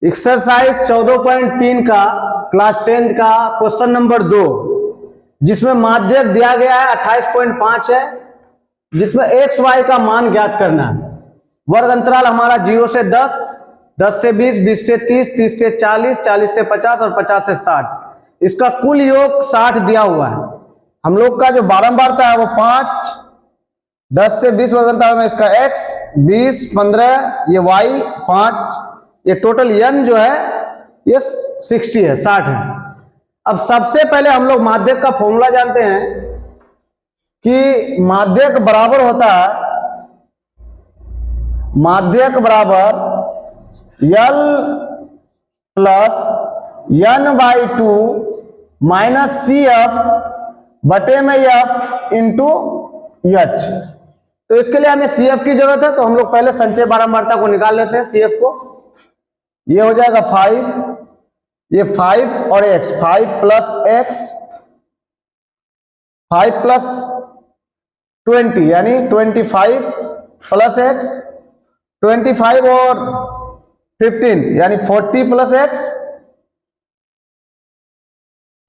Exercise 14.3 का class 10 का question number 2, जिसमें माध्यक दिया गया है 28.5 है, जिसमें एक्स वाई का मान ज्ञात करना है। वर्ग अंतराल हमारा 0 से 10, 10 से 20, 20 से 30, 30 से 40, 40 से 50 और 50 से 60। इसका कुल योग 60 दिया हुआ है। हम लोग का जो बारंबारता है वो 5, 10 से 20 वर्ग अंतराल में इसका x, 20, 15, ये y 5, ये टोटल n जो है ये 60 है, 60 है। अब सबसे पहले हम लोग माध्यक का फॉर्मूला जानते हैं कि माध्यक बराबर होता है, माध्यक बराबर L plus n/2 minus CF बटे में F इंटू H। तो इसके लिए हमें CF की जरूरत है, तो हम लोग पहले संचय बारंबारता को निकाल लेते हैं। CF को ये हो जाएगा 5, ये 5 और x, 5 प्लस x, 5 प्लस 20 यानी 25 प्लस x, 25 और 15 यानी 40 plus x,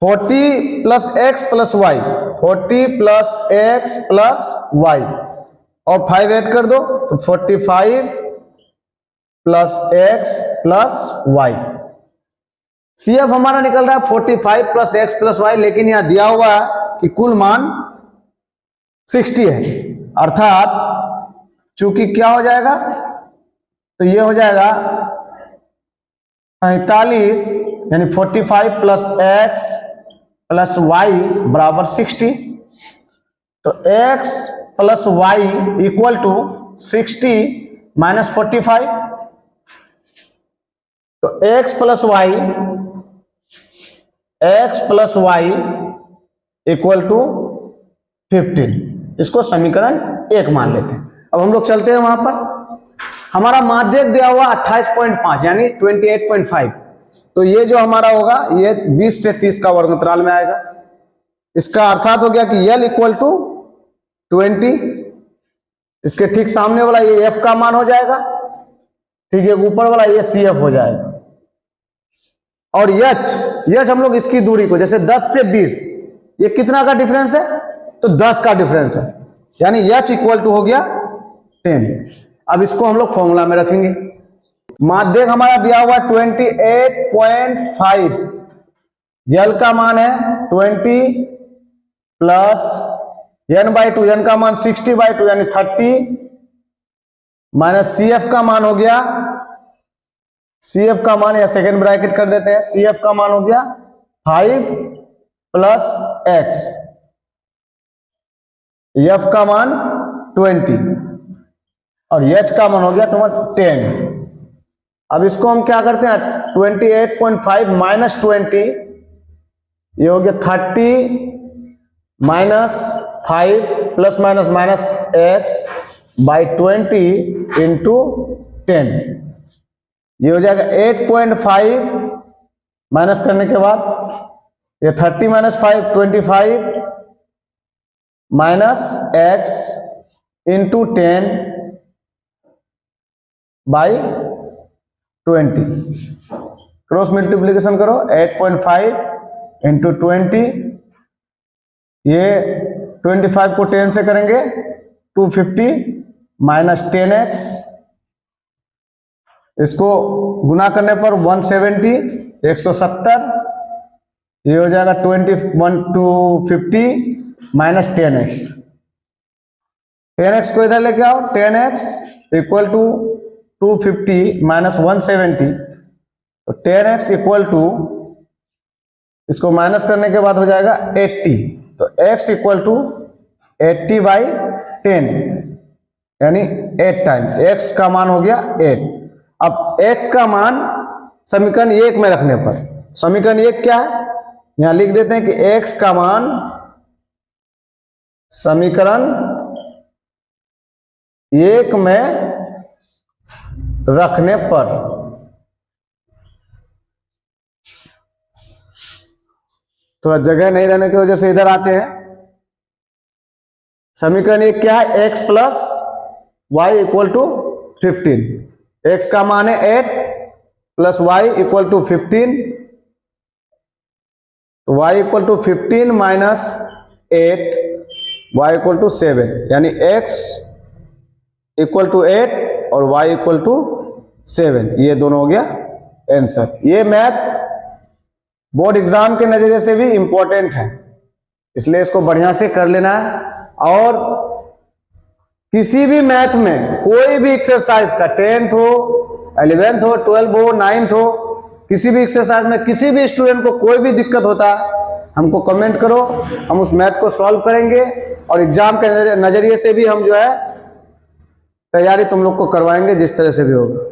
40 plus x plus y, 40 plus x plus y और 5 ऐड कर दो तो 45 plus x plus y। CF हमारा निकल रहा है 45 प्लस x प्लस y, लेकिन यहां दिया हुआ है कि कुल मान 60 है, अर्थात चूंकि क्या हो जाएगा, तो ये हो जाएगा 45 यानी 45 प्लस x प्लस y बराबर 60। तो x plus y equal to 60 minus 45, तो x plus y equal to 15। इसको समीकरण 1 मान लेते हैं। अब हम लोग चलते हैं वहां पर। हमारा माध्यक दिया हुआ 28.5 यानी 28.5, तो ये जो हमारा होगा ये 20 से 30 का वर्ग अंतराल में आएगा। इसका अर्थात हो गया कि L इक्वल टू 20, इसके ठीक सामने वाला ये F का मान हो जाएगा, ठीक है, ऊपर वाला ये CF हो जाएगा। और H हम लोग इसकी दूरी को, जैसे 10 से 20 ये कितना का डिफरेंस है, तो 10 का डिफरेंस है, यानी H इक्वल टू हो गया 10। अब इसको हम लोग फॉर्मूला में रखेंगे। माध्यक हमारा दिया हुआ 28.5, L का मान है 20 प्लस n/2, n का मान 60/2 यानी 30 माइनस CF का मान हो गया, CF का मान या सेकेंड ब्रैकेट कर देते हैं, CF का मान हो गया 5 प्लस x, F का मान 20 और H का मान हो गया तुम्हारा 10। अब इसको हम क्या करते हैं, 28.5 माइनस 20 ये हो गया 30 minus 5 plus minus minus x by 20 into 10, ये हो जाएगा 8.5 माइनस करने के बाद ये 30 minus 5 25 minus x into 10 by 20, cross multiplication करो, 8.5 इंटू 20, ये 25 को 10 से करेंगे 250 माइनस 10x, इसको गुना करने पर 170 170, ये हो जाएगा 250 माइनस 10x, 10x को इधर लेके आओ, 10x इक्वल टू 250 माइनस 170, तो 10x इक्वल टू, इसको माइनस करने के बाद हो जाएगा 80, तो x इक्वल टू 80/10 यानी 8 टाइम, x का मान हो गया 8। अब x का मान समीकरण 1 में रखने पर, समीकरण 1 क्या है, यहां लिख देते हैं कि x का मान समीकरण 1 में रखने पर, थोड़ा जगह नहीं रहने की वजह से इधर आते हैं। समीकरण 1 क्या है, x plus y equal to 15, x का मान है 8 प्लस वाई इक्वल टू 15, तो y equal to 15 minus 8, y equal to 7, यानी x इक्वल टू 8 और y इक्वल टू 7, ये दोनों हो गया आंसर। ये मैथ बोर्ड एग्जाम के नजरिए से भी इंपॉर्टेंट है, इसलिए इसको बढ़िया से कर लेना है। और किसी भी मैथ में कोई भी एक्सरसाइज का 10th हो, 11th हो, 12th हो, 9th हो, किसी भी एक्सरसाइज में किसी भी स्टूडेंट को कोई भी दिक्कत होता है, हमको कमेंट करो, हम उस मैथ को सॉल्व करेंगे और एग्जाम के नजरिए से भी हम जो है तैयारी तुम लोग को करवाएंगे जिस तरह से भी होगा।